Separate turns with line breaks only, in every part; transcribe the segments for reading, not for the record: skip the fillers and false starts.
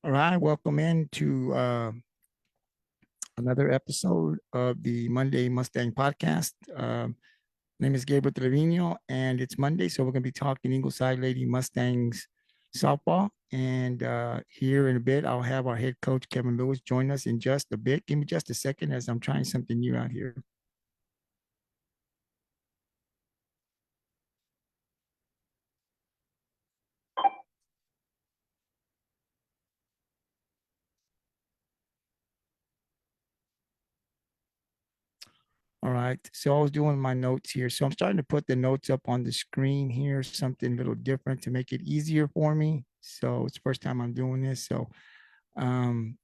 All right, welcome in to another episode of the Monday Mustang podcast. Name is Gabriel Trevino, and it's Monday, so we're going to be talking Ingleside Lady Mustangs softball. And here in a bit, I'll have our head coach Kevin Lewis join us in just a bit. Give me just a second as I'm trying something new out here. All right. So I was doing my notes here. So I'm starting to put the notes up on the screen here, something a little different to make it easier for me. So it's the first time I'm doing this. So um,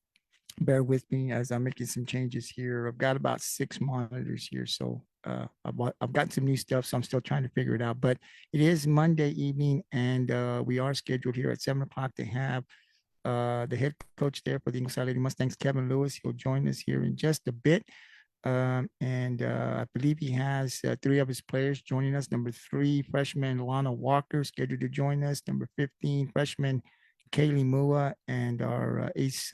bear with me as I'm making some changes here. I've got about 6 monitors here. So I've got some new stuff. So I'm still trying to figure it out. But it is Monday evening, and we are scheduled here at 7 o'clock to have the head coach there for the Ingleside Lady Mustangs, Kevin Lewis. He'll join us here in just a bit. And I believe he has three of his players joining us. Number 3, freshman Lana Walker, scheduled to join us. Number 15, freshman Kylee Ward, and our ace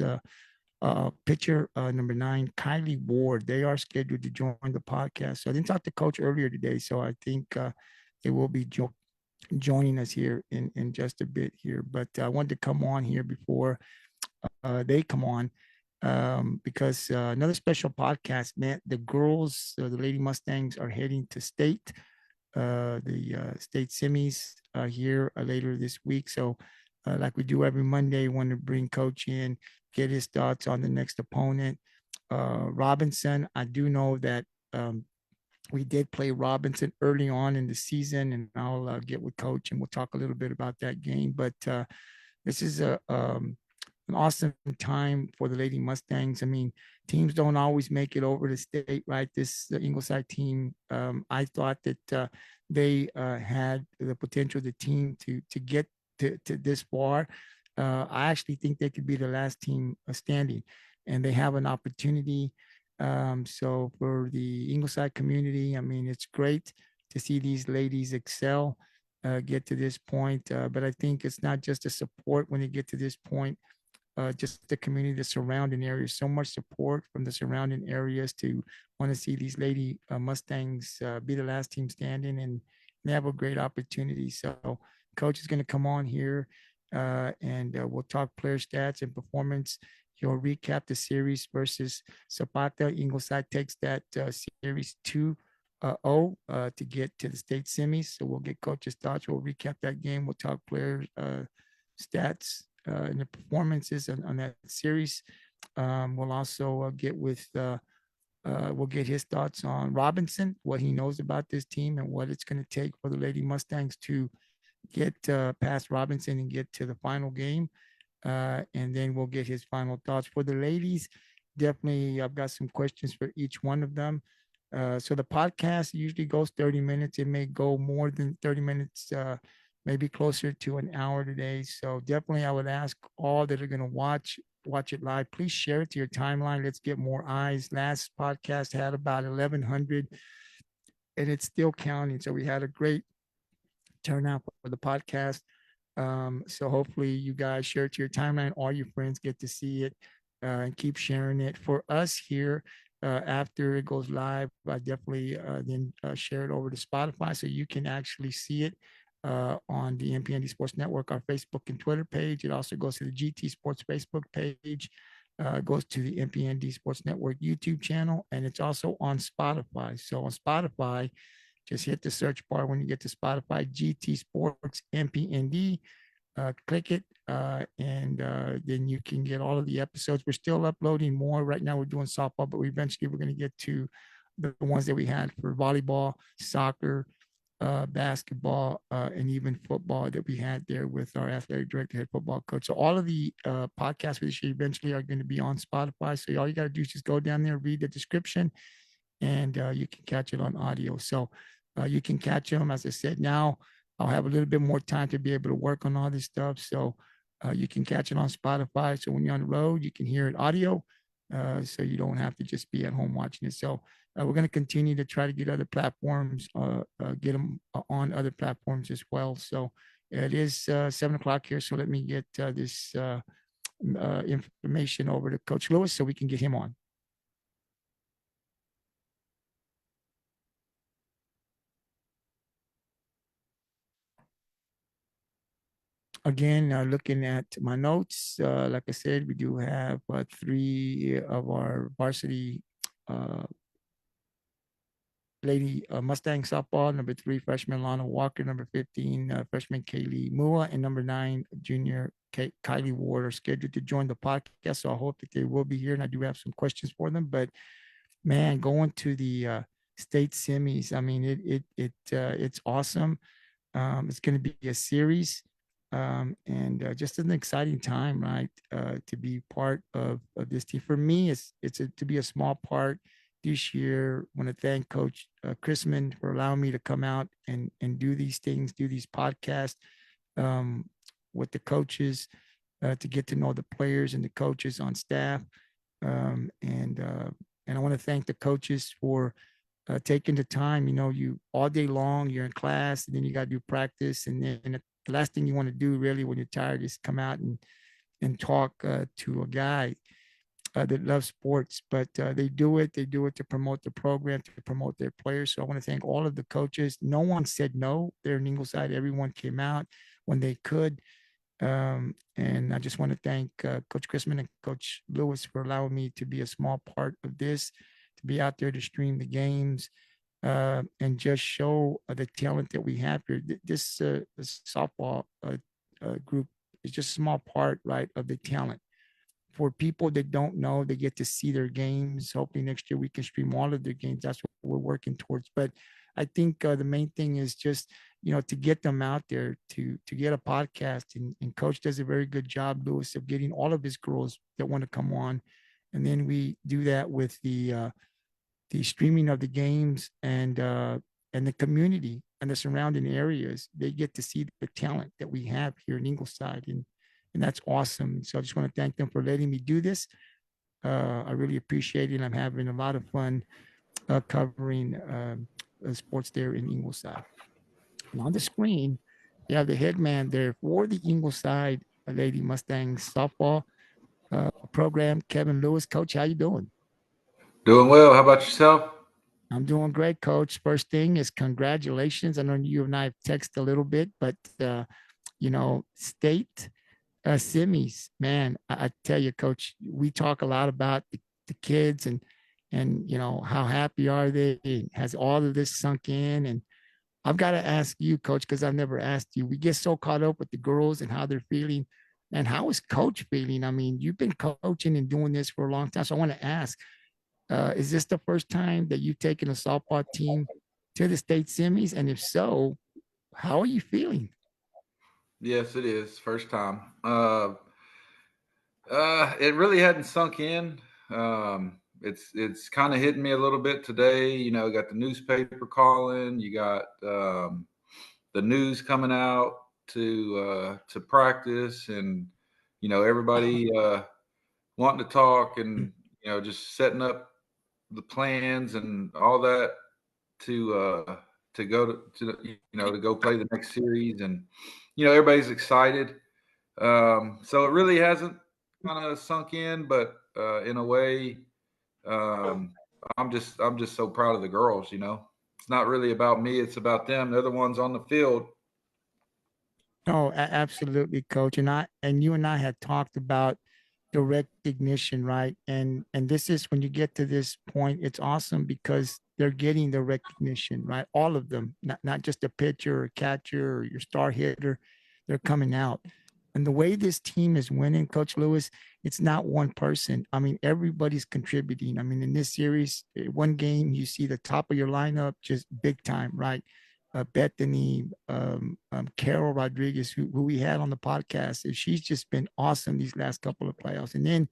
pitcher, number 9, Kylee Ward. They are scheduled to join the podcast. So I didn't talk to Coach earlier today, so I think they will be joining us here in just a bit here. But I wanted to come on here before they come on because another special podcast, man. The girls, the Lady Mustangs, are heading to state, the state semis here later this week. So, like we do every Monday, want to bring Coach in, get his thoughts on the next opponent. Robinson, I do know that we did play Robinson early on in the season, and I'll get with Coach and we'll talk a little bit about that game. But this is an awesome time for the Lady Mustangs. I mean, teams don't always make it over the state, right? This the Ingleside team, I thought that they had the potential, the team to get to this far. I actually think they could be the last team standing, and they have an opportunity. So for the Ingleside community, I mean, it's great to see these ladies excel, get to this point. But I think it's not just the support when they get to this point, just the community, the surrounding areas, so much support from the surrounding areas to want to see these Lady Mustangs be the last team standing, and they have a great opportunity. So Coach is going to come on here and we'll talk player stats and performance. He'll recap the series versus Zapata. Ingleside takes that series 2-0 to get to the state semis. So we'll get Coach's thoughts. We'll recap that game. We'll talk player stats and the performances on that series. We'll also we'll get his thoughts on Robinson, what he knows about this team, and what it's going to take for the Lady Mustangs to get past Robinson and get to the final game. And then we'll get his final thoughts for the ladies. Definitely, I've got some questions for each one of them. So the podcast usually goes 30 minutes. It may go more than 30 minutes, maybe closer to an hour today. So definitely I would ask all that are going to watch it live, please share it to your timeline. Let's get more eyes. Last podcast had about 1,100 and it's still counting. So we had a great turnout for the podcast. So hopefully you guys share it to your timeline. All your friends get to see it and keep sharing it. For us here, after it goes live, I definitely then share it over to Spotify so you can actually see it on the MPND Sports Network, our Facebook and Twitter page. It also goes to the GT Sports Facebook page, goes to the MPND Sports Network YouTube channel, and it's also on Spotify. So on Spotify, just hit the search bar when you get to Spotify, GT Sports MPND. Click it, and then you can get all of the episodes. We're still uploading more. Right now, we're doing softball, but eventually we're going to get to the ones that we had for volleyball, soccer, basketball, and even football that we had there with our athletic director, head football coach. So all of the podcasts for this year eventually are going to be on Spotify. So all you got to do is just go down there, read the description, and you can catch it on audio. So you can catch them. As I said, now I'll have a little bit more time to be able to work on all this stuff. So you can catch it on Spotify. So when you're on the road, you can hear it audio. So you don't have to just be at home watching it. So we're going to continue to try to get other platforms, get them on other platforms as well. So it is 7 o'clock here. So let me get this information over to Coach Lewis so we can get him on. Again, looking at my notes, like I said, we do have three of our varsity Lady Mustang Softball, number 3, freshman Lana Walker, number 15, freshman Kylee Mua, and number 9, junior Kylee Ward are scheduled to join the podcast. So I hope that they will be here, and I do have some questions for them. But man, going to the state semis, I mean, it's awesome. It's going to be a series, and just an exciting time, right? To be part of this team. For me, to be a small part this year. I want to thank Coach Chrisman for allowing me to come out and do these things, do these podcasts with the coaches, to get to know the players and the coaches on staff, and I want to thank the coaches for taking the time. You know, you all day long, you're in class, and then you got to do practice, and then the last thing you want to do really when you're tired is come out and talk to a guy that loves sports. But they do it. They do it to promote the program, to promote their players. So I want to thank all of the coaches. No one said no there in Ingleside. Everyone came out when they could. And I just want to thank Coach Chrisman and Coach Lewis for allowing me to be a small part of this, to be out there to stream the games, and just show the talent that we have here. This softball group is just a small part, right, of the talent. For people that don't know, they get to see their games. Hopefully next year we can stream all of their games. That's what we're working towards. But I think the main thing is just, you know, to get them out there, to get a podcast. And Coach does a very good job, Lewis, of getting all of his girls that want to come on. And then we do that with the streaming of the games, and the community and the surrounding areas. They get to see the talent that we have here in Ingleside, and that's awesome. So I just want to thank them for letting me do this. I really appreciate it. I'm having a lot of fun covering sports there in Ingleside. And on the screen, you have the head man there for the Ingleside Lady Mustangs softball program, Kevin Lewis. Coach, how you doing?
Doing well. How about yourself?
I'm doing great, Coach. First thing is congratulations. I know you and I have texted a little bit, but state semis, man. I tell you, Coach, we talk a lot about the kids and how happy are they? Has all of this sunk in? And I've got to ask you, Coach, because I've never asked you. We get so caught up with the girls and how they're feeling. And how is Coach feeling? I mean, you've been coaching and doing this for a long time. So I want to ask, is this the first time that you've taken a softball team to the state semis? And if so, how are you feeling?
Yes, it is. First time. It really hadn't sunk in. It's kind of hitting me a little bit today. You know, got the newspaper calling. You got the news coming out to practice, and everybody wanting to talk, and just setting up the plans and all that to go to go play the next series, and everybody's excited. So it really hasn't kind of sunk in, but in a way, um, I'm just so proud of the girls. It's not really about me; it's about them. They're the ones on the field.
Oh, absolutely, Coach. And you and I had talked about the recognition, right? And this is when you get to this point, it's awesome because they're getting the recognition, right? All of them, not just a pitcher or catcher or your star hitter, they're coming out. And the way this team is winning, Coach Lewis, it's not one person. I mean, everybody's contributing. I mean, in this series, one game, you see the top of your lineup just big time, right? Bethany, Carol Rodriguez, who we had on the podcast, and she's just been awesome these last couple of playoffs. And then,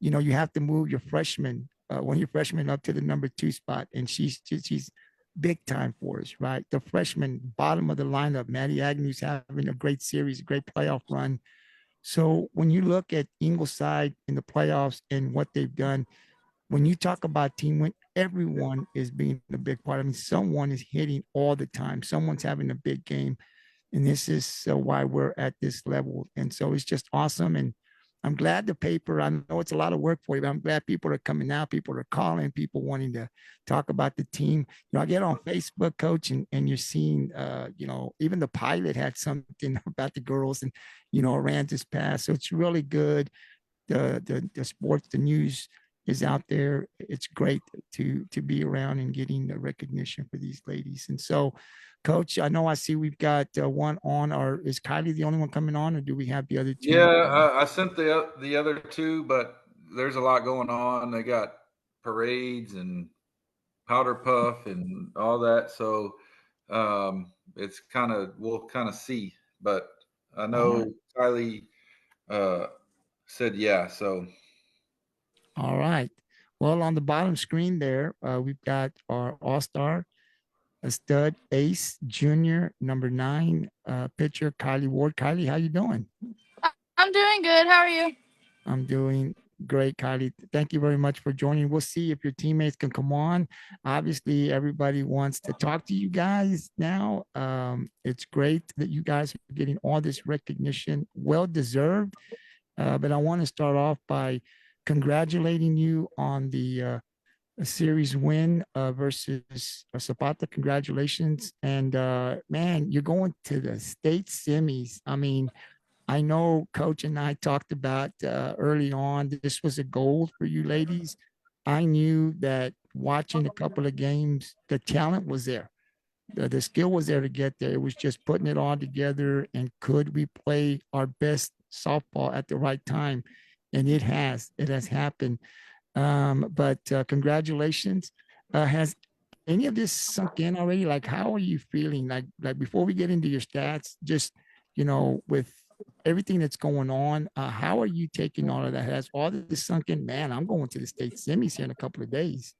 you have to move your freshman, one of your freshmen up to the number 2 spot, and she's big time for us, right? The freshman, bottom of the lineup, Mattie Agnew's having a great series, a great playoff run. So when you look at Ingleside in the playoffs and what they've done, when you talk about team win, everyone is being a big part. I mean, someone is hitting all the time. Someone's having a big game, and this is why we're at this level. And so it's just awesome. And I'm glad the paper, I know it's a lot of work for you, but I'm glad people are coming out, people are calling, people wanting to talk about the team. I get on Facebook, coach, and you're seeing, even the pilot had something about the girls and, ran this past. So it's really good. The sports, the news is out there. It's great to be around and getting the recognition for these ladies. And so, coach, I know I see we've got one on. Or is Kylee the only one coming on, or do we have the other
Yeah,
two?
I sent the other two, but there's a lot going on. They got parades and powder puff and all that. So it's we'll kind of see. But I
All right.
know Kylie uh, said yeah. So
All right. Well, on the bottom screen there, we've got our all-star, a stud ace junior, number 9 pitcher, Kylee Ward. Kylie, how you doing?
I'm doing good. How are you?
I'm doing great, Kylie. Thank you very much for joining. We'll see if your teammates can come on. Obviously, everybody wants to talk to you guys now. It's great that you guys are getting all this recognition, well deserved. But I want to start off by congratulating you on the series win versus Zapata. Congratulations. And man, you're going to the state semis. I mean, I know Coach and I talked about early on, this was a goal for you ladies. I knew that watching a couple of games, the talent was there. The skill was there to get there. It was just putting it all together. And could we play our best softball at the right time? And it has happened. But congratulations. Has any of this sunk in already? Like, how are you feeling? Like before we get into your stats, just with everything that's going on, how are you taking all of that? Has all this sunk in? Man, I'm going to the state semis here in a couple of days.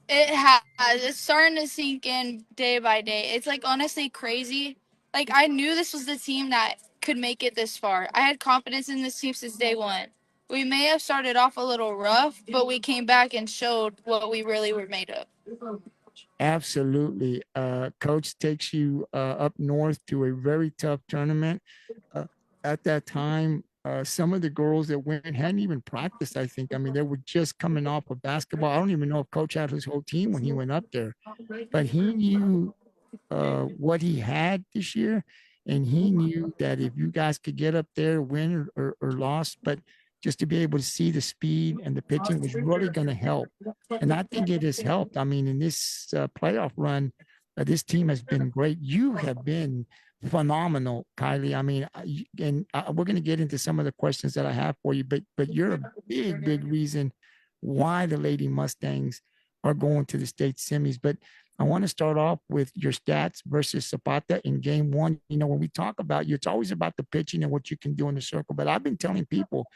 It has. It's starting to sink in day by day. It's like honestly crazy. Like I knew this was the team that could make it this far. I had confidence in this team since day one. We may have started off a little rough, but we came back and showed what we really were made of.
Absolutely. Coach takes you up north to a very tough tournament. Uh, at that time, some of the girls that went hadn't even practiced, I think. I mean, they were just coming off of basketball. I don't even know if coach had his whole team when he went up there, but he knew what he had this year. And he knew that if you guys could get up there, win or lost, but just to be able to see the speed and the pitching was really going to help. And I think it has helped. I mean, in this playoff run, this team has been great. You have been phenomenal, Kylie. I mean, we're going to get into some of the questions that I have for you, but you're a big reason why the Lady Mustangs are going to the state semis. But I want to start off with your stats versus Zapata in game one. When we talk about you, it's always about the pitching and what you can do in the circle. But I've been telling people,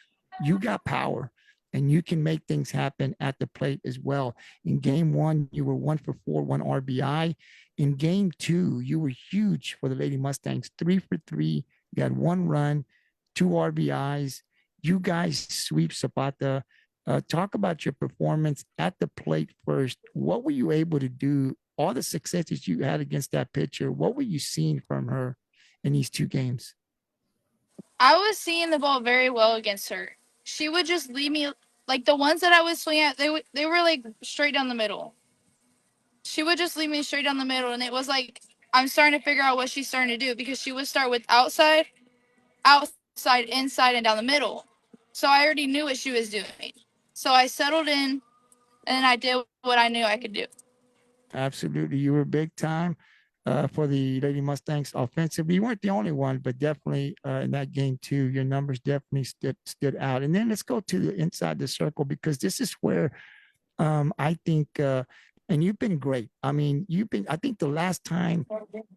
you got power and you can make things happen at the plate as well. In game one, you were 1 for 4, 1 RBI. In game two, you were huge for the Lady Mustangs, 3 for 3. You had 1 run, 2 RBIs. You guys sweep Zapata. Talk about your performance at the plate first. What were you able to do? All the successes you had against that pitcher, what were you seeing from her in these 2 games?
I was seeing the ball very well against her. She would just leave me like the ones that I was swinging at. They were like straight down the middle. She would just leave me straight down the middle, and it was like I'm starting to figure out what she's starting to do because she would start with outside, inside, and down the middle. So I already knew what she was doing. So I settled in, and I did what I knew I could do.
Absolutely. You were big time for the Lady Mustangs offensively. You weren't the only one, but definitely in that game too, your numbers definitely stood out. And then let's go to the inside the circle, because this is where I think, and you've been great. I mean, I think the last time,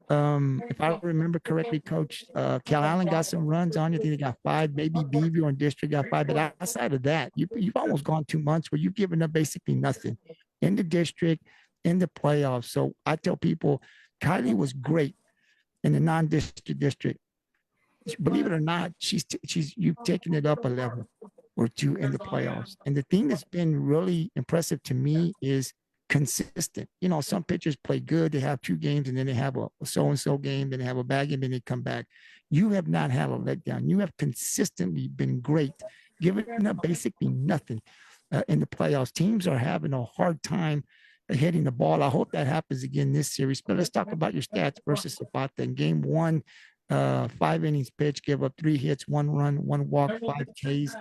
if I remember correctly, Coach, Cal Allen got some runs on you. I think they got 5, maybe Beaver and District got 5. But outside of that, you've almost gone 2 months where you've given up basically nothing in the district, in the playoffs. So I tell people, Kylie was great in the non-district district. Believe it or not, you've taken it up a level or 2 in the playoffs. And the thing that's been really impressive to me is consistent. You know, some pitchers play good. They have 2 games and then they have a so-and-so game, then they have a bad game, and they come back. You have not had a letdown. You have consistently been great, giving up basically nothing in the playoffs. Teams are having a hard time hitting the ball. I hope that happens again this series. But let's talk about your stats versus Zapata. In game one, 5 innings pitched, gave up 3 hits, 1 run, 1 walk, 5 Ks.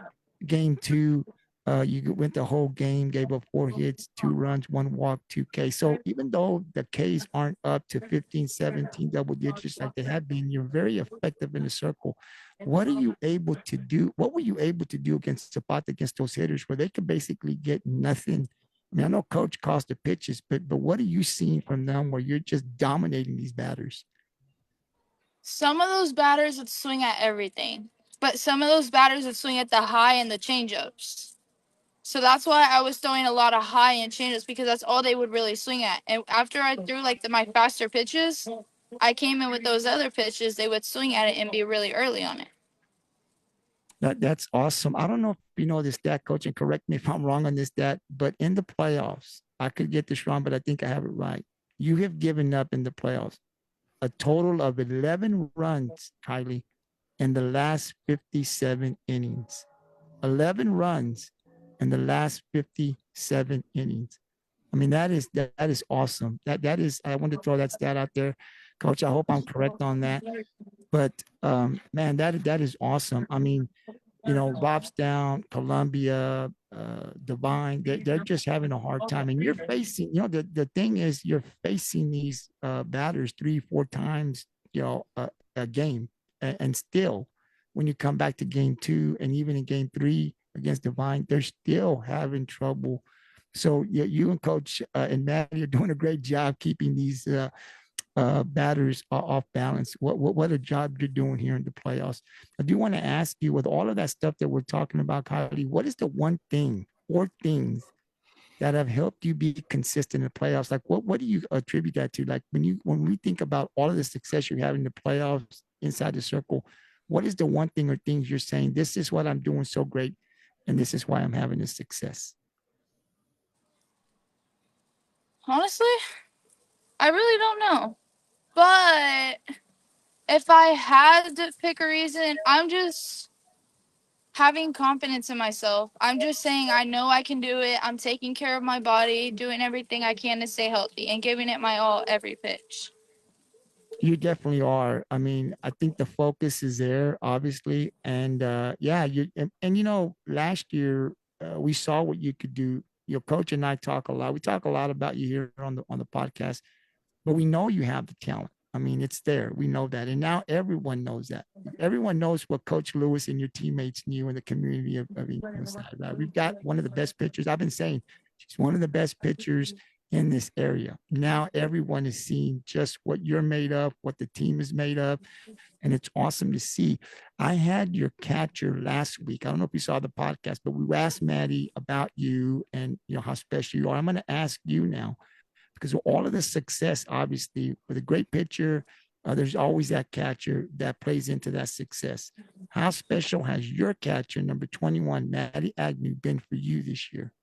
Game two, you went the whole game, gave up 4 hits, 2 runs, 1 walk, 2 Ks. So even though the Ks aren't up to 15, 17 double digits like they have been, you're very effective in the circle. What are you able to do? What were you able to do against Zapata, against those hitters where they could basically get nothing? I mean, I know Coach calls the pitches, but what are you seeing from them where you're just dominating these batters?
Some of those batters would swing at everything, but some of those batters would swing at the high and the changeups. So that's why I was throwing a lot of high and changeups, because that's all they would really swing at. And after I threw like my faster pitches, I came in with those other pitches. They would swing at it and be really early on it.
That's awesome. I don't know if you know this stat, coach, and correct me if I'm wrong on this stat, but in the playoffs, I could get this wrong, but I think I have it right. You have given up in the playoffs a total of 11 runs, Kylee, in the last 57 innings. 11 runs in the last 57 innings. I mean, that is awesome. That is, I want to throw that stat out there. Coach, I hope I'm correct on that. But man, that is awesome. I mean, you know, Robstown, Columbia, Divine, they're just having a hard time. And you're facing, you know, the thing is you're facing these batters 3, 4 times, you know, a game. And still, when you come back to game 2 and even in game 3 against Divine, they're still having trouble. So you and Coach and Mattie are doing a great job keeping these batters off balance. What a job you're doing here in the playoffs. I do want to ask you, with all of that stuff that we're talking about, Kylee, what is the one thing or things that have helped you be consistent in the playoffs? Like what do you attribute that to? Like when we think about all of the success you have in the playoffs inside the circle, what is the one thing or things you're saying, this is what I'm doing so great, and this is why I'm having this success?
Honestly, I really don't know. But if I had to pick a reason, I'm just having confidence in myself. I'm just saying I know I can do it. I'm taking care of my body, doing everything I can to stay healthy, and giving it my all every pitch.
You definitely are. I mean, I think the focus is there, obviously, and yeah, and you know, last year we saw what you could do. Your coach and I talk a lot. We talk a lot about you here on the podcast, but we know you have the talent. I mean, it's there. We know that, and now everyone knows that. Everyone knows what Coach Lewis and your teammates knew in the community of Ingleside. Right? We've got one of the best pitchers. I've been saying she's one of the best pitchers in this area. Now everyone is seeing just what you're made of, what the team is made of, and it's awesome to see. I had your catcher last week. I don't know if you saw the podcast, but we asked Mattie about you and you know how special you are. I'm going to ask you now, because of all of the success, obviously, with a great pitcher, there's always that catcher that plays into that success. How special has your catcher, number 21, Mattie Agnew, been for you this year?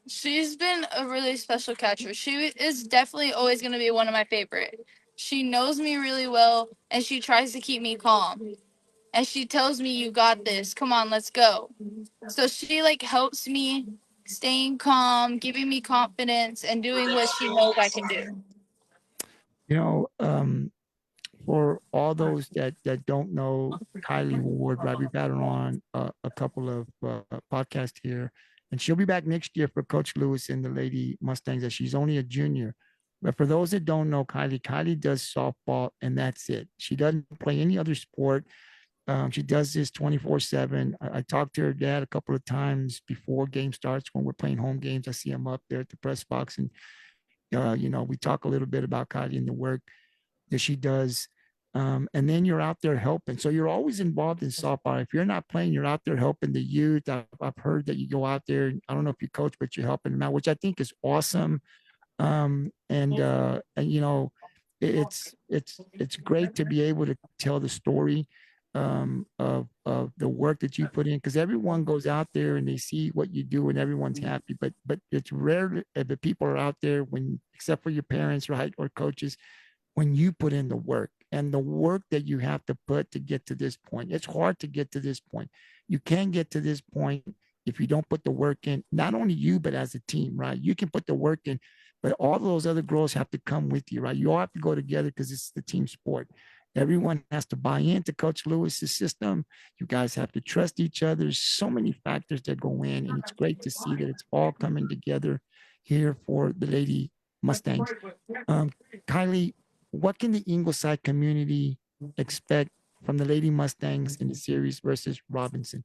She's been a really special catcher. She is definitely always going to be one of my favorite. She knows me really well, and she tries to keep me calm. And she tells me, "You got this. Come on, let's go." So she like helps me staying calm, giving me confidence, and doing what she knows I can do.
You know, for all those that don't know Kylee Ward, right? We've had her on a couple of podcasts here, and she'll be back next year for Coach Lewis and the Lady Mustangs. As she's only a junior, but for those that don't know Kylee, Kylee does softball, and that's it. She doesn't play any other sport. She does this 24/7. I talked to her dad a couple of times before game starts when we're playing home games. I see him up there at the press box, and you know, we talk a little bit about Kylie and the work that she does. And then you're out there helping. So you're always involved in softball. If you're not playing, you're out there helping the youth. I've heard that you go out there. I don't know if you coach, but you're helping them out, which I think is awesome. And you know, it's great to be able to tell the story of the work that you put in, because everyone goes out there and they see what you do and everyone's happy, but it's rare that the people are out there when, except for your parents, right, or coaches, when you put in the work and the work that you have to put to get to this point. It's hard to get to this point. You can't get to this point if you don't put the work in, not only you, but as a team, right? You can put the work in, but all those other girls have to come with you, right? You all have to go together because it's the team sport. Everyone has to buy into Coach Lewis's system. You guys have to trust each other. There's so many factors that go in, and it's great to see that it's all coming together here for the Lady Mustangs. Kylee, what can the Ingleside community expect from the Lady Mustangs in the series versus Robinson?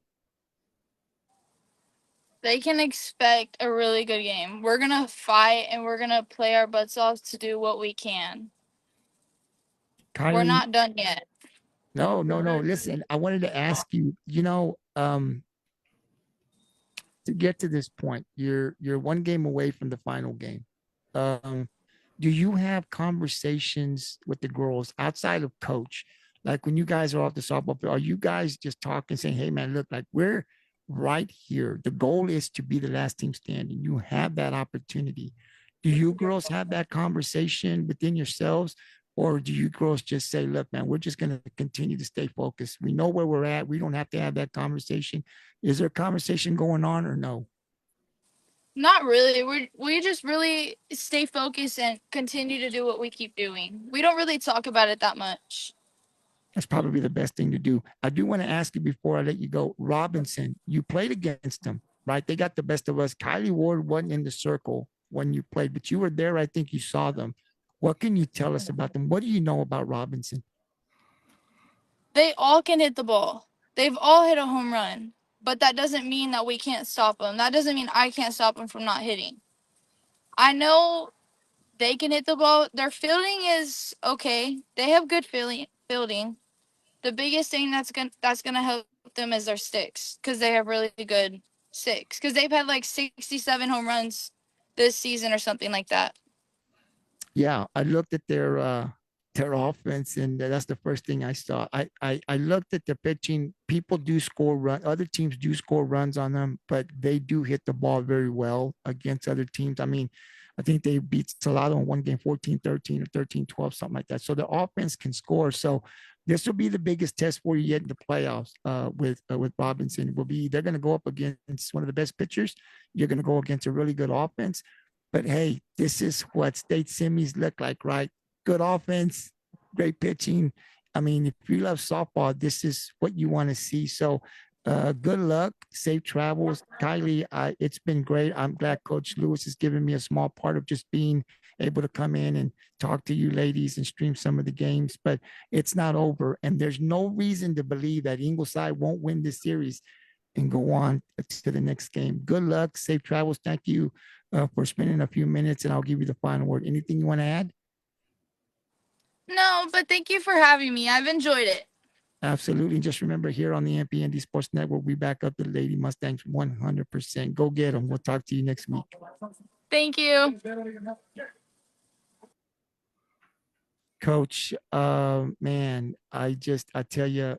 They can expect a really good game. We're going to fight and we're going to play our butts off to do what we can. We're
Kylee,
not done yet.
no. Listen, I wanted to ask you, to get to this point, you're one game away from the final game. Um, do you have conversations with the girls outside of coach? Like when you guys are off the softball field, are you guys just talking, saying, "Hey, man, look, like we're right here. The goal is to be the last team standing. You have that opportunity." Do you girls have that conversation within yourselves? Or do you girls just say, "Look, man, we're just going to continue to stay focused. We know where we're at. We don't have to have that conversation." Is there a conversation going on or no?
Not really. We just really stay focused and continue to do what we keep doing. We don't really talk about it that much.
That's probably the best thing to do. I do want to ask you before I let you go, Robinson, you played against them, right? They got the best of us. Kylee Ward wasn't in the circle when you played, but you were there. I think you saw them. What can you tell us about them? What do you know about Robinson?
They all can hit the ball. They've all hit a home run, but that doesn't mean that we can't stop them. That doesn't mean I can't stop them from not hitting. I know they can hit the ball. Their fielding is okay. They have good fielding. The biggest thing that's gonna help them is their sticks, because they have really good sticks. Because they've had like 67 home runs this season or something like that.
Yeah, I looked at their offense, and that's the first thing I saw. I looked at the pitching. People do score run. Other teams do score runs on them, but they do hit the ball very well against other teams. I mean, I think they beat Salado in one game 14-13 or 13-12, something like that. So the offense can score. So this will be the biggest test for you yet in the playoffs with Robinson. Will be they're going to go up against one of the best pitchers. You're going to go against a really good offense. But hey, this is what state semis look like, right? Good offense, great pitching. I mean, if you love softball, this is what you want to see. So good luck, safe travels. Kylee, it's been great. I'm glad Coach Lewis has given me a small part of just being able to come in and talk to you ladies and stream some of the games, but it's not over. And there's no reason to believe that Ingleside won't win this series and go on to the next game. Good luck, safe travels. Thank you for spending a few minutes, and I'll give you the final word. Anything you want to add?
No, but thank you for having me. I've enjoyed it.
Absolutely. Just remember, here on the MPND Sports Network, we back up the Lady Mustangs 100%. Go get them. We'll talk to you next week.
Thank you.
Coach, man, I tell you,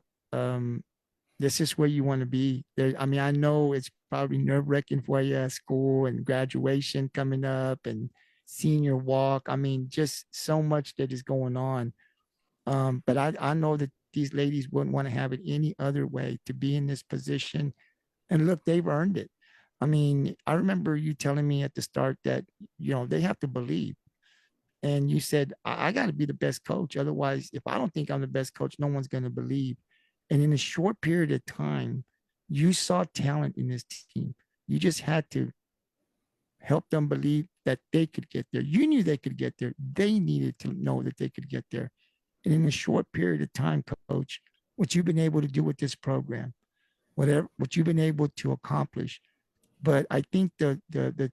this is where you want to be. There, I mean, I know it's probably nerve-wracking for you at school and graduation coming up and senior walk. I mean, just so much that is going on. But I know that these ladies wouldn't want to have it any other way, to be in this position. And look, they've earned it. I mean, I remember you telling me at the start that, they have to believe. And you said, I got to be the best coach. Otherwise, if I don't think I'm the best coach, no one's going to believe. And in a short period of time, you saw talent in this team. You just had to help them believe that they could get there. You knew they could get there. They needed to know that they could get there. And in a short period of time, coach, what you've been able to do with this program, what you've been able to accomplish. But I think the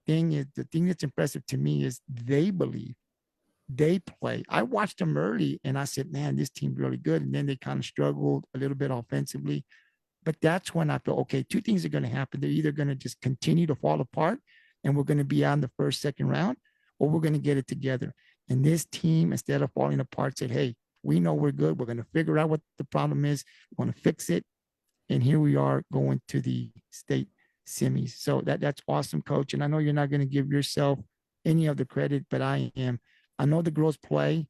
thing that's impressive to me is they believe, they play. I watched them early and I said, man, this team's really good. And then they kind of struggled a little bit offensively. But that's when I thought, okay, two things are going to happen. They're either going to just continue to fall apart and we're going to be out in the first, second round, or we're going to get it together. And this team, instead of falling apart, said, hey, We know we're good. We're going to figure out what the problem is. We're going to fix it. And here we are going to the state semis. So that's awesome, coach. And I know you're not going to give yourself any of the credit, but I am. I know the girls play.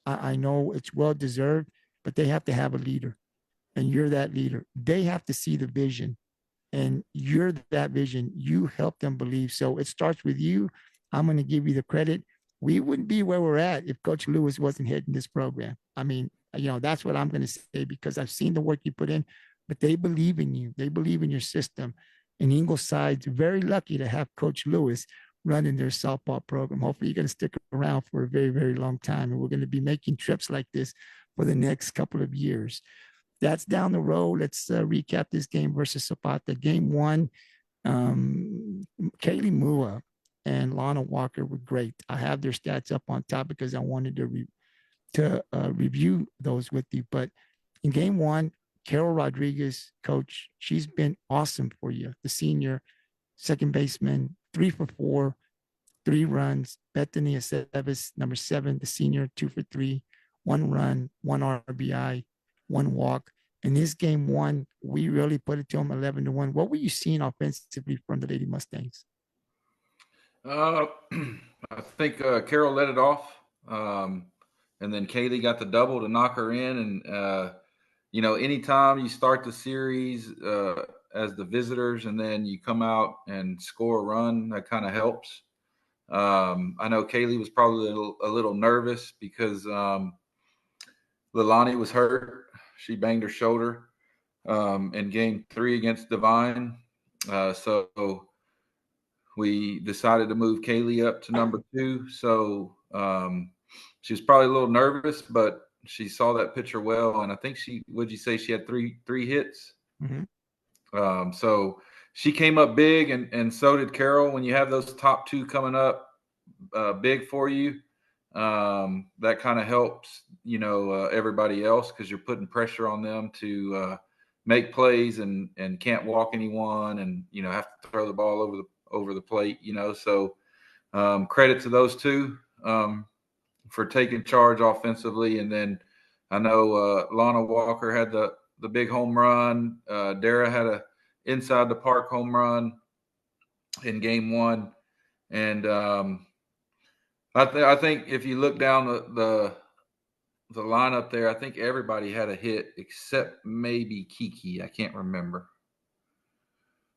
I know it's well deserved, but they have to have a leader. And you're that leader. They have to see the vision, and you're that vision. You help them believe. So it starts with you. I'm going to give you the credit. We wouldn't be where we're at if Coach Lewis wasn't heading this program. I mean, that's what I'm going to say, because I've seen the work you put in, but they believe in you. They believe in your system. And Ingleside's very lucky to have Coach Lewis running their softball program. Hopefully you're going to stick around for a very, very long time. And we're going to be making trips like this for the next couple of years. That's down the road. Let's recap this game versus Zapata. Game one, Kylee Ward and Lana Walker were great. I have their stats up on top because I wanted to review those with you. But in game one, Carol Rodriguez, coach, she's been awesome for you. The senior second baseman, 3 for 4, 3 runs. Bethany Aceves, number 7, the senior, 2 for 3, 1 run, 1 RBI, 1 walk. In this game one, we really put it to them 11-1. What were you seeing offensively from the Lady Mustangs?
I think Carol led it off, and then Kylee got the double to knock her in. And anytime you start the series as the visitors, and then you come out and score a run, that kind of helps. I know Kylee was probably a little nervous because Leilani was hurt. She banged her shoulder in game 3 against Divine. So we decided to move Kylee up to number 2. So she was probably a little nervous, but she saw that pitcher well. And I think would you say she had three hits?
Mm-hmm.
So she came up big, and so did Carol. When you have those top 2 coming up big for you, that kind of helps, everybody else, because you're putting pressure on them to make plays and can't walk anyone, and have to throw the ball over the plate. So credit to those 2 for taking charge offensively. And then I know Lana Walker had the big home run. Dara had a inside the park home run in game 1, and I think if you look down the lineup there, I think everybody had a hit except maybe Kiki. I can't remember.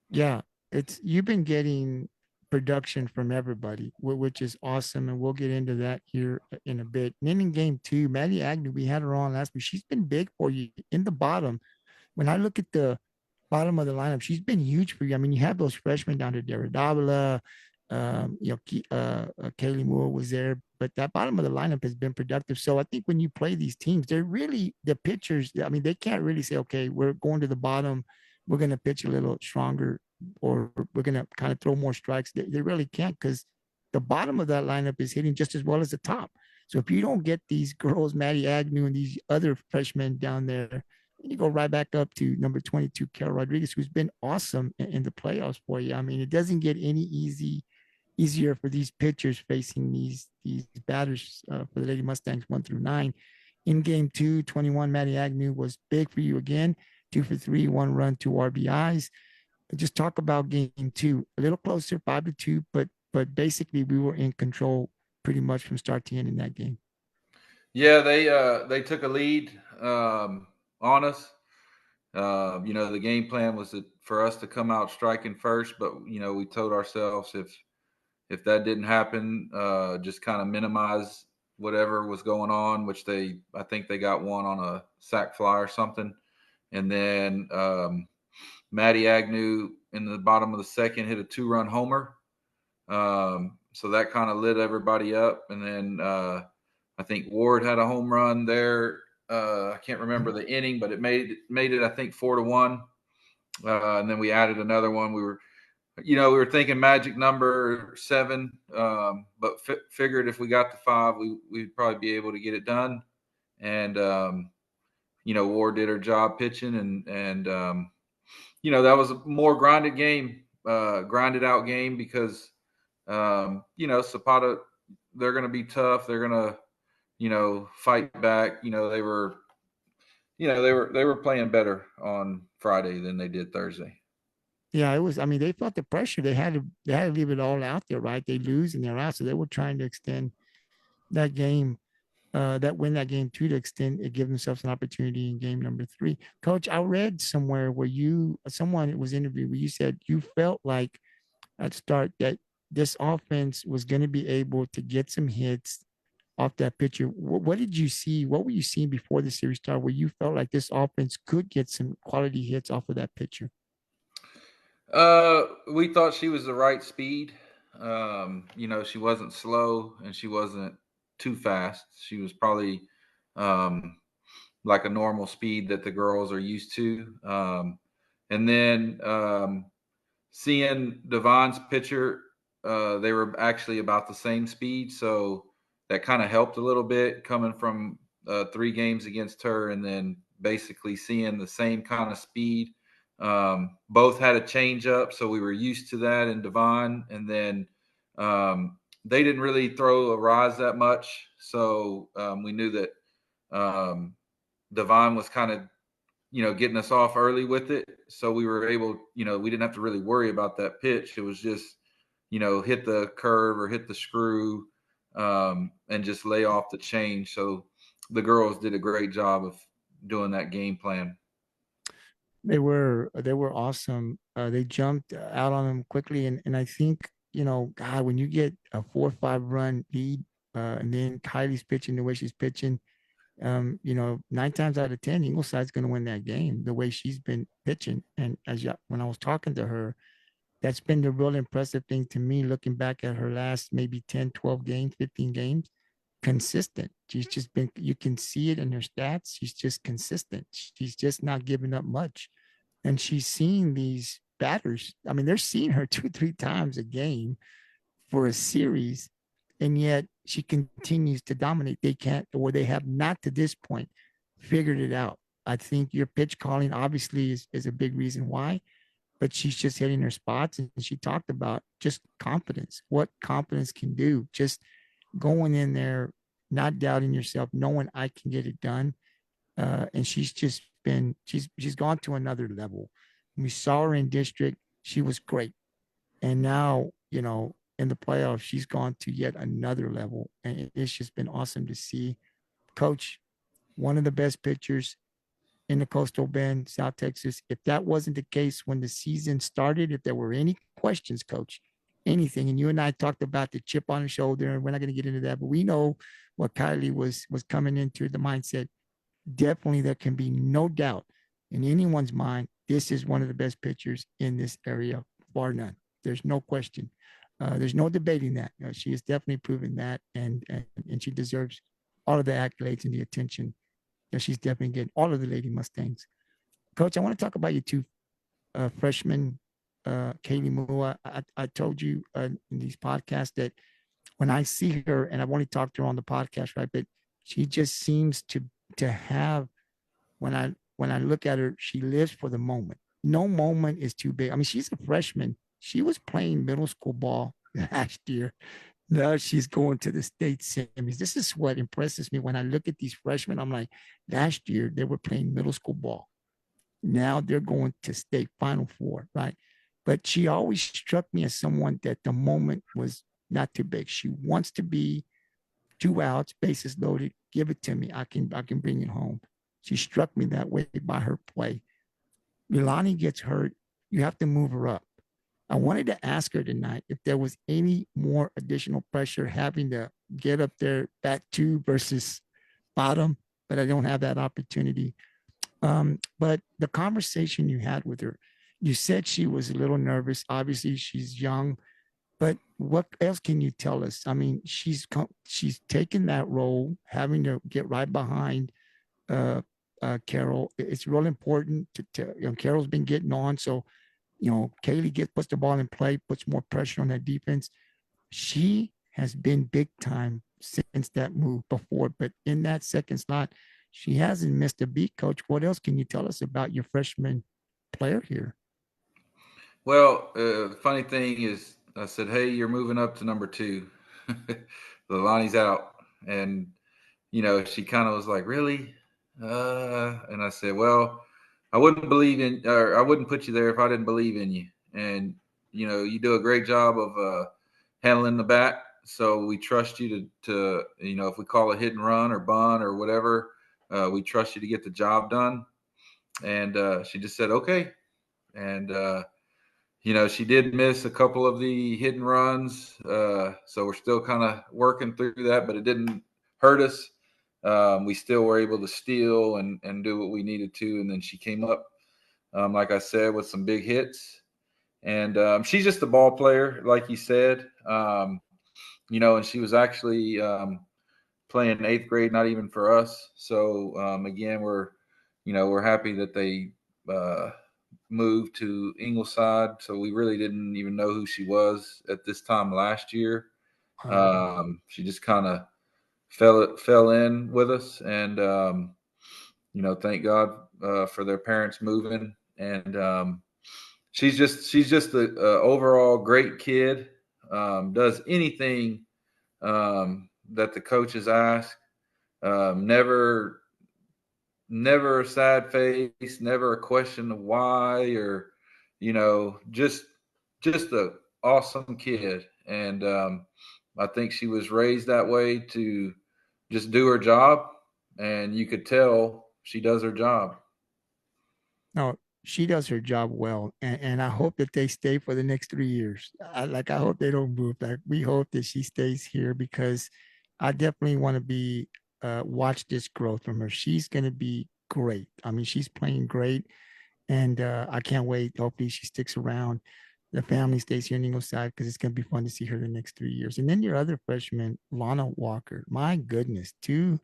Yeah, you've been getting production from everybody, which is awesome, and we'll get into that here in a bit. And then in game 2, Mattie Agnew, we had her on last week. She's been big for you in the bottom. When I look at the bottom of the lineup, she's been huge for you. I mean, you have those freshmen down to Daradabla, Kylee Ward was there, but that bottom of the lineup has been productive. So I think when you play these teams, they're really the pitchers. I mean, they can't really say, okay, we're going to the bottom, we're going to pitch a little stronger, or we're going to kind of throw more strikes. They really can't, because the bottom of that lineup is hitting just as well as the top. So if you don't get these girls, Mattie Agnew and these other freshmen down there, you go right back up to number 22, Carol Rodriguez, who's been awesome in the playoffs for you. I mean, it doesn't get any easier for these pitchers facing these batters for the Lady Mustangs 1 through 9. In game 2, 21, Mattie Agnew was big for you again, 2 for 3, 1 run, 2 RBIs. Just talk about game 2, a little closer, 5-2, but basically we were in control pretty much from start to end in that game.
Yeah, they took a lead on us. The game plan was for us to come out striking first, but we told ourselves if that didn't happen, just kind of minimize whatever was going on, which I think they got one on a sac fly or something. And then Mattie Agnew in the bottom of the second hit a 2-run homer. So that kind of lit everybody up. And then I think Ward had a home run there. I can't remember the inning, but it made it, I think, 4-1. And then we added another one. We were thinking magic number 7, but figured if we got to 5, we'd probably be able to get it done. And Ward did her job pitching, and that was a more grinded out game, because Zapata, they're going to be tough. They're going to fight back. They were playing better on Friday than they did Thursday.
Yeah, it was. I mean, they felt the pressure. They had to leave it all out there, right? They lose and they're out, so they were trying to extend that game, that game to extend it, give themselves an opportunity in game number 3. Coach, I read somewhere where someone was interviewed where you said you felt like at start that this offense was going to be able to get some hits off that pitcher. What did you see? What were you seeing before the series started where you felt like this offense could get some quality hits off of that pitcher?
We thought she was the right speed. She wasn't slow and she wasn't too fast. She was probably like a normal speed that the girls are used to. And then seeing Devon's pitcher, they were actually about the same speed, so that kind of helped a little bit coming from 3 games against her, and then basically seeing the same kind of speed. Both had a change up, so we were used to that in Devon, and then they didn't really throw a rise that much, so we knew that Devon was kind of getting us off early with it. So we were able, we didn't have to really worry about that pitch. It was just, hit the curve or hit the screw and just lay off the change. So the girls did a great job of doing that game plan.
They were awesome. They jumped out on them quickly, and I think God, when you get a 4 or 5 run lead, and then Kylie's pitching the way she's pitching, 9 times out of 10, Ingleside's going to win that game the way she's been pitching. And when I was talking to her, that's been the real impressive thing to me, looking back at her last maybe 10, 12 games, 15 games, consistent. She's just been, you can see it in her stats. She's just consistent. She's just not giving up much. And she's seeing these batters. I mean, they're seeing her 2, 3 times a game for a series, and yet she continues to dominate. They can't, or they have not to this point figured it out. I think your pitch calling obviously is a big reason why, but she's just hitting her spots. And she talked about just confidence, what confidence can do, just going in there, not doubting yourself, knowing I can get it done. And she's gone to another level. We saw her in district, she was great. And now, in the playoffs, she's gone to yet another level. And it's just been awesome to see. Coach, one of the best pitchers in the Coastal Bend, South Texas. If that wasn't the case when the season started, if there were any questions, Coach, anything, and you and I talked about the chip on the shoulder, and we're not going to get into that, but we know what Kylee was coming into the mindset. Definitely, there can be no doubt in anyone's mind. This is one of the best pitchers in this area, bar none. There's no question. There's no debating that. She has definitely proven that, and she deserves all of the accolades and the attention that she's definitely getting. All of the Lady Mustangs. Coach, I want to talk about your 2 freshmen, Kylee Ward. I told you in these podcasts that when I see her, and I've only talked to her on the podcast, right? But she just seems to have, when I look at her, she lives for the moment. No moment is too big. I mean, she's a freshman. She was playing middle school ball last year. Now she's going to the state semis. This is what impresses me when I look at these freshmen. I'm like, last year they were playing middle school ball. Now they're going to state Final Four, right? But she always struck me as someone that the moment was not too big. She wants to be 2 outs, bases loaded. Give it to me. I can bring it home. She struck me that way by her play. Milani gets hurt. You have to move her up. I wanted to ask her tonight if there was any more additional pressure having to get up there bat 2 versus bottom, but I don't have that opportunity. But the conversation you had with her, you said she was a little nervous. Obviously, she's young, but what else can you tell us? I mean, she's taken that role, having to get right behind Carol. It's real important to Carol's been getting on, so Kylee puts the ball in play, puts more pressure on that defense. She has been big time since that move before, but in that second slot, she hasn't missed a beat. Coach, what else can you tell us about your freshman player here?
Well, the funny thing is, I said, "Hey, you're moving up to number 2." The Lonnie's out, and she kind of was like, really? And I said, well, I wouldn't believe in, or I wouldn't put you there if I didn't believe in you. And, you do a great job of handling the bat. So we trust you to, if we call a hit and run or bunt or whatever, we trust you to get the job done. And she just said, okay. And, she did miss a couple of the hit and runs. So we're still kind of working through that, but it didn't hurt us. We still were able to steal and do what we needed to. And then she came up, like I said, with some big hits. And she's just a ball player, like you said. And she was actually playing eighth grade, not even for us. So again, we're happy that they moved to Ingleside. So we really didn't even know who she was at this time last year. She just kind of fell in with us, and thank God for their parents moving. And she's just a overall great kid. Does anything that the coaches ask. Never a sad face, never a question of why, or just a awesome kid. And I think she was raised that way to just do her job, and you could tell she does her job.
No, she does her job well, and I hope that they stay for the next 3 years. I hope they don't move. Like we hope that she stays here because I definitely want to be watch this growth from her. She's going to be great. I mean, she's playing great, and I can't wait. Hopefully, she sticks around. The family stays here in Ingleside because it's going to be fun to see her the next 3 years. And then your other freshman, Lana Walker. My goodness, 2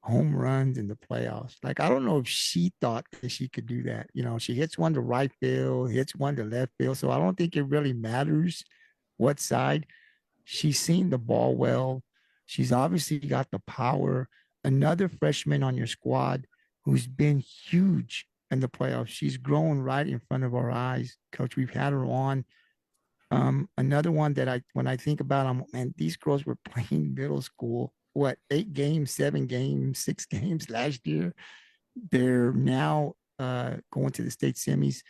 home runs in the playoffs. Like, I don't know if she thought that she could do that. She hits one to right field, hits one to left field. So I don't think it really matters what side. She's seen the ball well. She's obviously got the power. Another freshman on your squad who's been huge in the playoffs. She's grown right in front of our eyes, Coach. We've had her on. Another one that when I think about them, man, these girls were playing middle school, what, 8 games, 7 games, 6 games last year. They're now going to the state semis.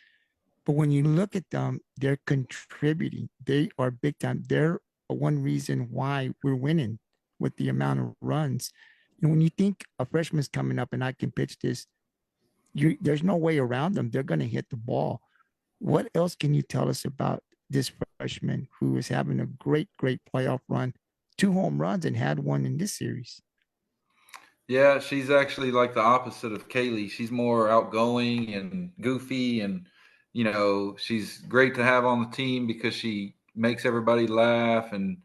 But when you look at them, they're contributing. They are big time. They're one reason why we're winning with the amount of runs. And when you think a freshman's coming up and I can pitch this, there's no way around them. They're going to hit the ball. What else can you tell us about this freshman who is having a great, great playoff run? 2 home runs and had one in this series.
Yeah, she's actually like the opposite of Kylee. She's more outgoing and goofy, and she's great to have on the team because she makes everybody laugh, and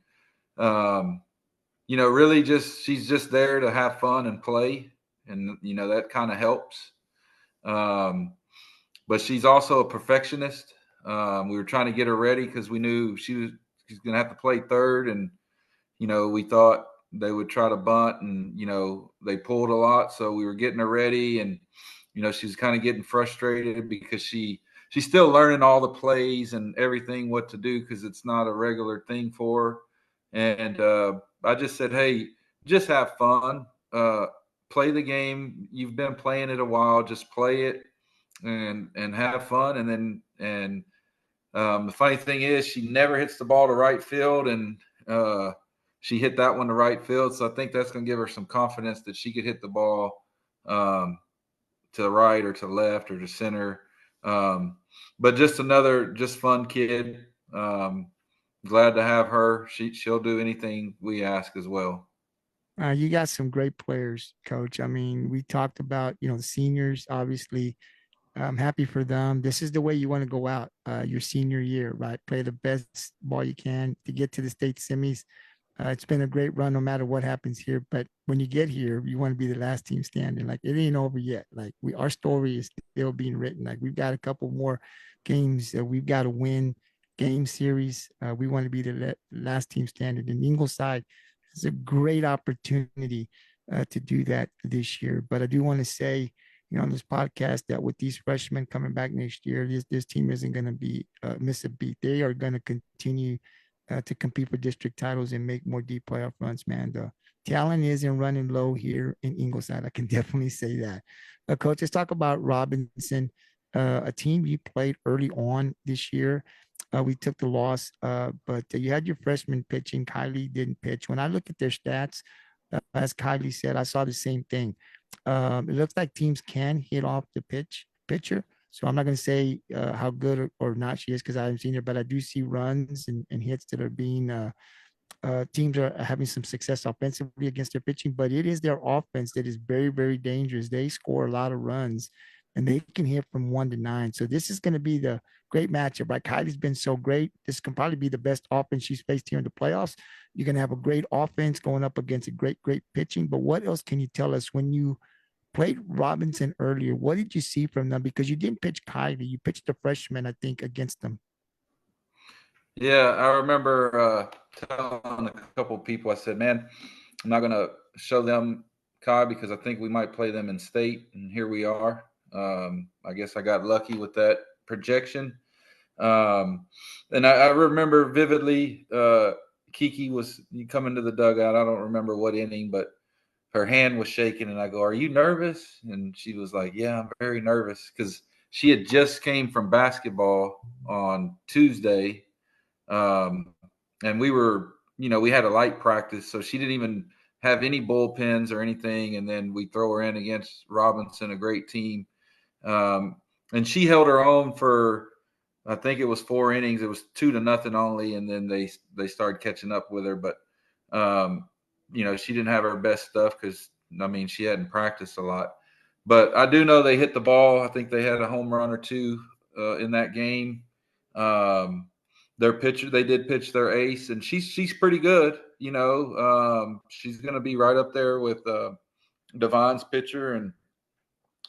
really she's just there to have fun and play, and that kind of helps. But she's also a perfectionist. We were trying to get her ready because we knew she's going to have to play third, and we thought they would try to bunt, and they pulled a lot, so we were getting her ready, and she's kind of getting frustrated because she's still learning all the plays and everything, what to do, because it's not a regular thing for her. And I just said, hey, just have fun, play the game. You've been playing it a while, just play it and have fun. And the funny thing is, she never hits the ball to right field, and she hit that one to right field. So I think that's going to give her some confidence that she could hit the ball to the right or to the left or to center. But just fun kid. Glad to have her. She'll do anything we ask as well.
You got some great players, Coach. I mean, we talked about, the seniors, obviously. I'm happy for them. This is the way you want to go out your senior year, right? Play the best ball you can to get to the state semis. It's been a great run no matter what happens here. But when you get here, you want to be the last team standing. Like it ain't over yet. Like our story is still being written. Like we've got a couple more games that we've got to win game series. We want to be the last team standing. And Ingleside is a great opportunity to do that this year. But I do want to say, on this podcast that with these freshmen coming back next year, this team isn't going to be miss a beat. They are going to continue to compete for district titles and make more deep playoff runs, man. talent isn't running low here in Ingleside. I can definitely say that. Coach, let's talk about Robinson, a team you played early on this year. We took the loss, but you had your freshman pitching. Kylee didn't pitch. When I look at their stats, as Kylee said, I saw the same thing. It looks like teams can hit off the pitcher. So I'm not going to say how good or not she is because I haven't seen her, but I do see runs and hits that are being teams are having some success offensively against their pitching, but it is their offense that is very, very dangerous. They score a lot of runs and they can hit from 1 to 9. So this is going to be the great matchup, right? Kylie's been so great. This can probably be the best offense she's faced here in the playoffs. You're going to have a great offense going up against a great, great pitching. But what else can you tell us when you played Robinson earlier? What did you see from them? Because you didn't pitch Kylie, you pitched the freshman, I think, against them.
Yeah, I remember telling a couple people, I said, man, I'm not going to show them Kai because I think we might play them in state. And here we are. I guess I got lucky with that projection. And I remember vividly Kiki was coming to the dugout. I don't remember what inning, but her hand was shaking. And I go, are you nervous? And she was like, yeah, I'm very nervous because she had just came from basketball on Tuesday. And we were, we had a light practice, so she didn't even have any bullpens or anything. And then we throw her in against Robinson, a great team. And she held her own for, I think it was 4 innings. It was 2-0 only. And then they started catching up with her. But, she didn't have her best stuff because, she hadn't practiced a lot. But I do know they hit the ball. I think they had a home run or two in that game. Their pitcher, they did pitch their ace, and she's pretty good. She's going to be right up there with Devon's pitcher and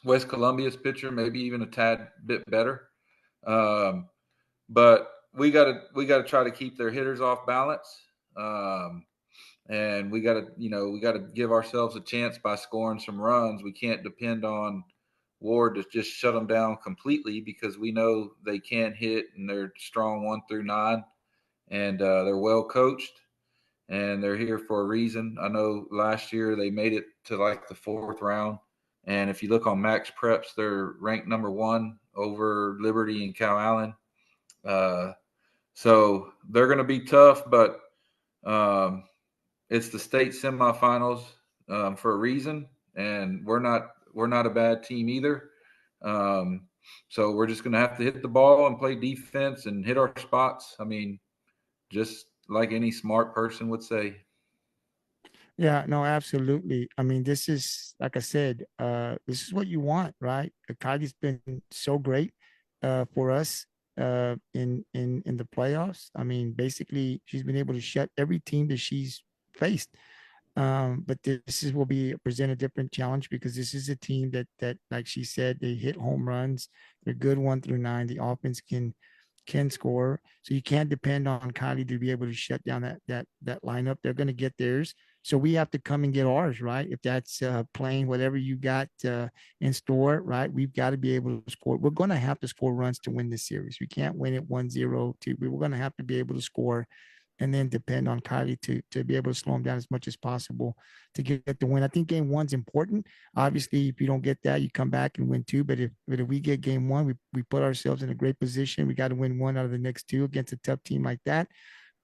West Columbia's pitcher, maybe even a tad bit better. But we got to try to keep their hitters off balance, and we got to give ourselves a chance by scoring some runs. We can't depend on Ward to just shut them down completely because we know they can hit and they're strong 1 through 9, and they're well coached and they're here for a reason. I know last year they made it to like the 4th round, and if you look on Max Preps, they're ranked number 1 over Liberty and Cal Allen. So they're going to be tough, but it's the state semifinals for a reason, and we're not a bad team either. So we're just going to have to hit the ball and play defense and hit our spots. Just like any smart person would say.
Yeah, no, absolutely. This is, like I said, this is what you want, right? Kylie's been so great for us in the playoffs. Basically, she's been able to shut every team that she's faced. But this will be present a different challenge because this is a team that like she said, they hit home runs. They're good 1 through 9. The offense can score, so you can't depend on Kylie to be able to shut down that lineup. They're going to get theirs, so we have to come and get ours, right? If that's playing whatever you got in store, right? We've got to be able to score. We're going to have to score runs to win this series. We can't win it 1-0. We're going to have to be able to score and then depend on Kylie to be able to slow him down as much as possible to get the win. I think game 1's important. Obviously, if you don't get that, you come back and win 2. But if we get game 1, we put ourselves in a great position. We got to win 1 out of the next 2 against a tough team like that.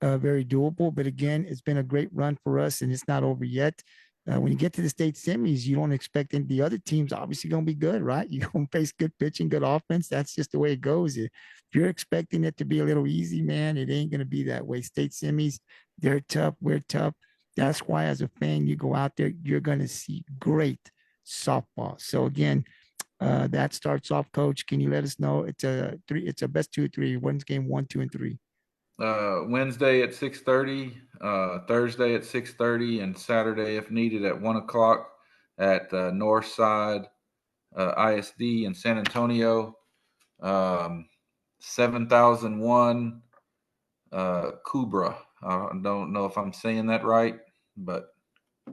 Very doable. But again, it's been a great run for us, and it's not over yet. When you get to the state semis, you don't expect any the other teams obviously going to be good, right? You're going to face good pitching, good offense. That's just the way it goes. If you're expecting it to be a little easy, man, it ain't going to be that way. State semis, they're tough. We're tough. That's why, as a fan, you go out there, you're going to see great softball. So again, that starts off. Coach, can you let us know? It's a best 2 or 3. When's game 1, 2, and 3?
Wednesday at 6:30, Thursday at 6:30, and Saturday, if needed, at 1:00 at Northside ISD in San Antonio. 7001 Kubra. I don't know if I'm saying that right, but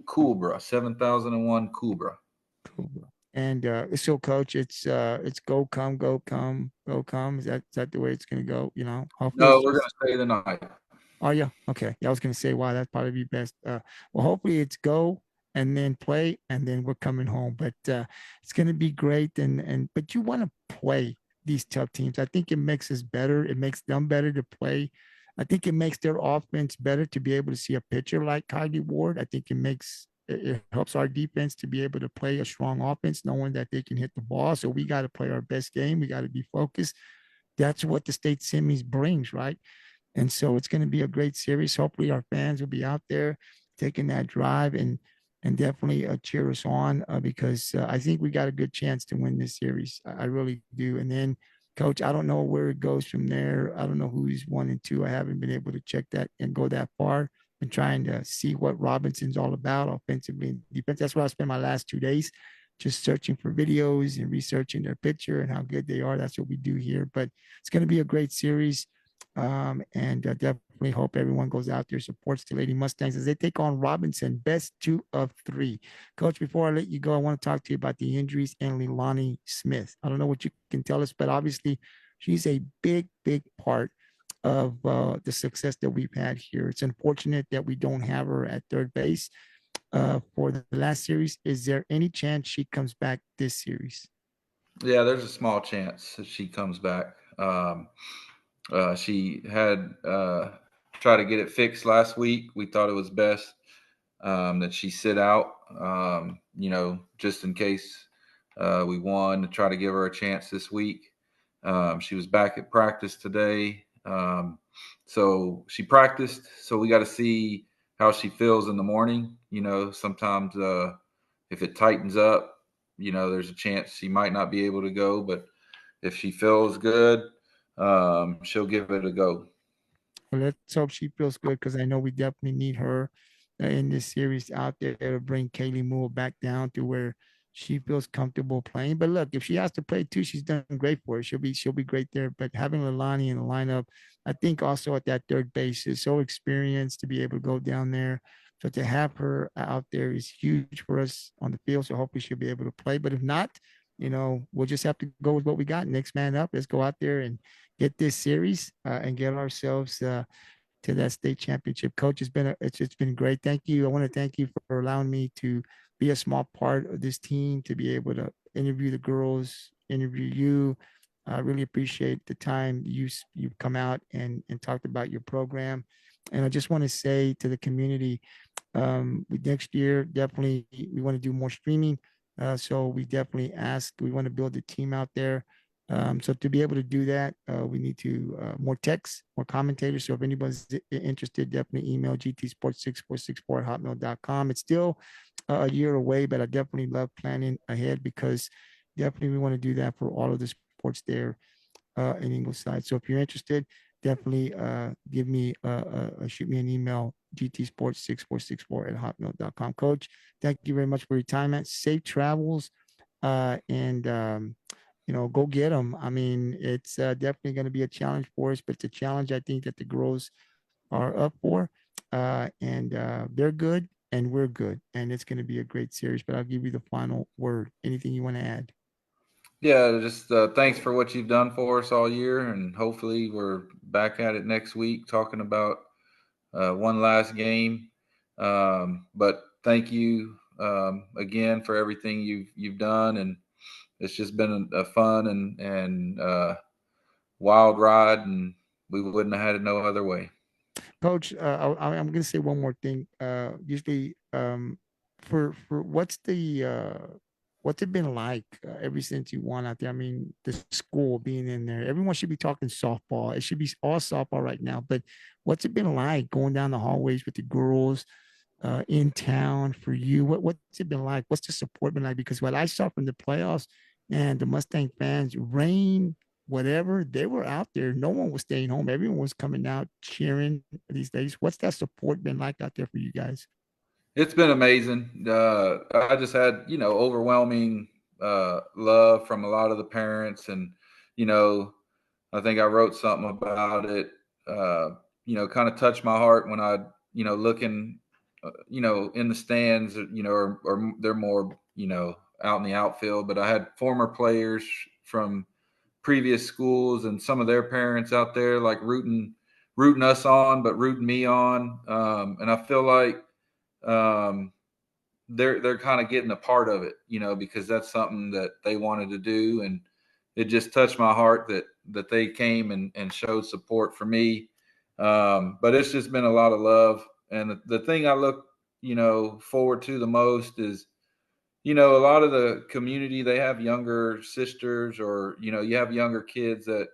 Kubra, 7001 Kubra.
Cool. And so, Coach, it's go come go come go come. Is that the way it's going to go?
No, we're going to stay the night.
Are you? Okay. Yeah, I was gonna say, wow, that'd probably be best. Well, hopefully it's go and then play and then we're coming home. But it's gonna be great. And but you want to play these tough teams. I think it makes us better. It makes them better to play. I think it makes their offense better to be able to see a pitcher like Kylee Ward. I think it helps our defense to be able to play a strong offense, knowing that they can hit the ball. So we got to play our best game. We got to be focused. That's what the state semis brings, right? And so it's going to be a great series. Hopefully, our fans will be out there taking that drive and definitely cheer us on because I think we got a good chance to win this series. I really do. And then, Coach, I don't know where it goes from there. I don't know who's 1 and 2. I haven't been able to check that and go that far. Been trying to see what Robinson's all about offensively and defense. That's where I spent my last 2 days, just searching for videos and researching their pitcher and how good they are. That's what we do here. But it's going to be a great series. And definitely hope everyone goes out there, supports the Lady Mustangs as they take on Robinson, best 2 of 3. Coach, before I let you go, I want to talk to you about the injuries and Leilani Smith. I don't know what you can tell us, but obviously she's a big, big part of the success that we've had here. It's unfortunate that we don't have her at third base for the last series. Is there any chance she comes back this series?
Yeah, there's a small chance that she comes back. She had tried to get it fixed last week. We thought it was best that she sit out, just in case we won, to try to give her a chance this week. She was back at practice today. So she practiced. So we got to see how she feels in the morning. Sometimes if it tightens up, there's a chance she might not be able to go. But if she feels good, she'll give it a go.
Well, let's hope she feels good because I know we definitely need her in this series out there to bring Kylee Ward back down to where she feels comfortable playing. But look, if she has to play too, she's done great for it. She'll be great there. But having Leilani in the lineup, I think also at that third base is so experienced to be able to go down there. So to have her out there is huge for us on the field. So hopefully she'll be able to play. But if not, we'll just have to go with what we got. Next man up. Let's go out there and get this series and get ourselves to that state championship. Coach, it's been great. Thank you. I want to thank you for allowing me to be a small part of this team, to be able to interview the girls, interview you. I really appreciate the time you've come out and talked about your program. And I just want to say to the community, next year definitely we want to do more streaming. So we want to build a team out there. So to be able to do that, we need to more text, more commentators. So if anybody's interested, definitely email gtsports6464@hotmail.com. It's still a year away, but I definitely love planning ahead because definitely we want to do that for all of the sports there in Ingleside. So if you're interested, definitely shoot me an email, gtsports6464@hotmail.com. Coach, thank you very much for your time, man. Safe travels and go get them. I mean, it's definitely going to be a challenge for us, but it's a challenge I think that the girls are up for. And they're good and we're good. And it's going to be a great series, but I'll give you the final word. Anything you want to add?
Yeah, just thanks for what you've done for us all year, and hopefully we're back at it next week talking about one last game. But thank you again for everything you've done, and it's just been a fun and wild ride, and we wouldn't have had it no other way.
Coach, I'm going to say one more thing. Usually, for what's it been like ever since you won out there? I mean, the school being in there, everyone should be talking softball. It should be all softball right now. But what's it been like going down the hallways with the girls in town for you? What's it been like? What's the support been like? Because what I saw from the playoffs and the Mustang fans, rain, whatever, they were out there. No one was staying home. Everyone was coming out cheering these days. What's that support been like out there for you guys?
It's been amazing. I just had, overwhelming love from a lot of the parents. And, I think I wrote something about it, kind of touched my heart when I, looking, in the stands, or they're more, out in the outfield. But I had former players from previous schools and some of their parents out there, like rooting rooting us on, but rooting me on. And I feel like they're kind of getting a part of it, because that's something that they wanted to do, and it just touched my heart that they came and showed support for me. But it's just been a lot of love, and the thing I look forward to the most is a lot of the community, they have younger sisters, or you have younger kids that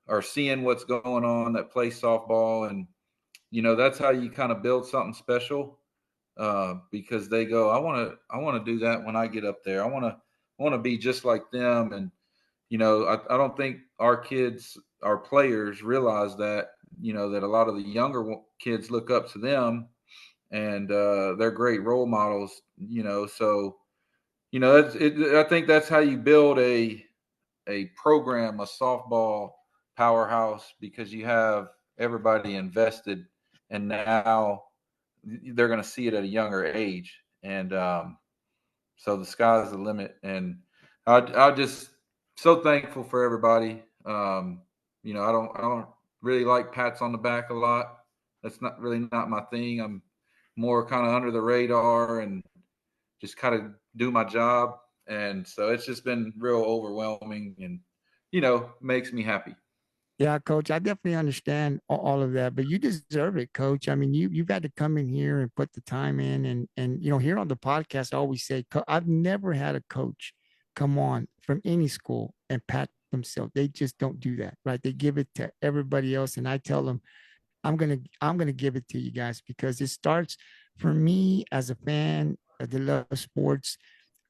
are seeing what's going on, that play softball, and that's how you kind of build something special, because they go, I want to do that when I get up there. I want to be just like them. And I don't think our kids, our players, realize that that a lot of the younger kids look up to them, and they're great role models. So I think that's how you build a program, a softball powerhouse, because you have everybody invested, and now they're going to see it at a younger age. And so the sky's the limit. And I just so thankful for everybody. I don't really like pats on the back a lot. That's not my thing. I'm more kind of under the radar and just kind of do my job. And so it's just been real overwhelming, and makes me happy.
Yeah, coach, I definitely understand all of that, but you deserve it, coach. I mean, you've had to come in here and put the time in, and here on the podcast, I always say, I've never had a coach come on from any school and pat themselves. They just don't do that, right? They give it to everybody else, and I tell them, I'm gonna give it to you guys, because it starts for me as a fan that love sports.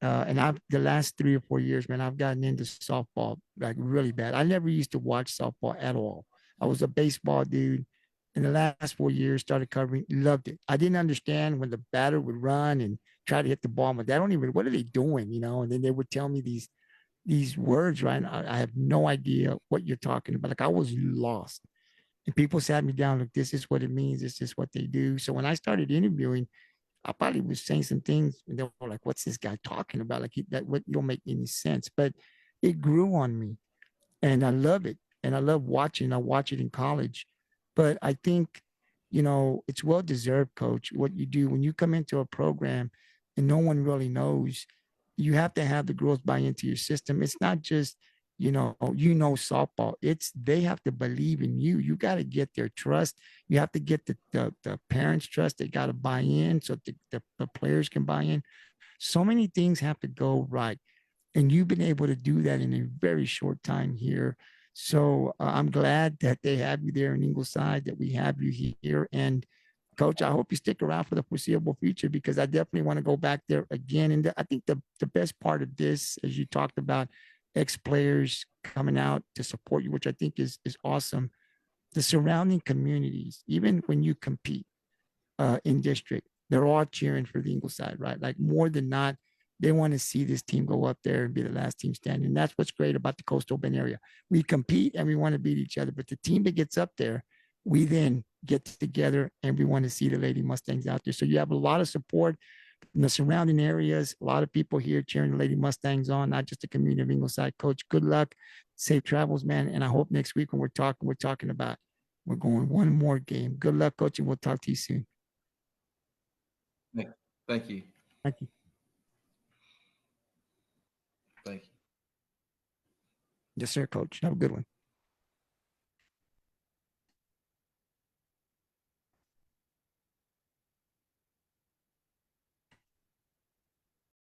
And I've the last 3 or 4 years, man, I've gotten into softball like really bad. I never used to watch softball at all. I was a baseball dude. In the last 4 years, started covering, loved it. I didn't understand when the batter would run and try to hit the ball. But I don't even, what are they doing? And then they would tell me these words, right? I have no idea what you're talking about. Like I was lost. And people sat me down, like, this is what it means, this is what they do. So when I started interviewing, I probably was saying some things, and they were like, "What's this guy talking about? Like that, what don't make any sense." But it grew on me, and I love it, and I love watching. I watch it in college, but I think, it's well deserved, Coach. What you do when you come into a program, and no one really knows, you have to have the girls buy into your system. It's not just softball. It's they have to believe in you. You got to get their trust. You have to get the parents' trust. They got to buy in so the players can buy in. So many things have to go right, and you've been able to do that in a very short time here. So I'm glad that they have you there in Ingleside, that we have you here. And coach, I hope you stick around for the foreseeable future, because I definitely want to go back there again. And I think the best part of this, as you talked about, ex-players coming out to support you, which I think is awesome. The surrounding communities, even when you compete in district, they're all cheering for the Ingleside, right? Like more than not, they want to see this team go up there and be the last team standing. And that's what's great about the Coastal Bend area. We compete and we want to beat each other, but the team that gets up there, we then get together and we want to see the Lady Mustangs out there. So you have a lot of support in the surrounding areas, a lot of people here cheering the Lady Mustangs on, not just the community of Ingleside. Coach, good luck, safe travels, man. And I hope next week when we're talking about, we're going one more game. Good luck, coach, and we'll talk to you soon.
Thank you.
Thank you.
Thank you.
Yes, sir, coach. Have a good one.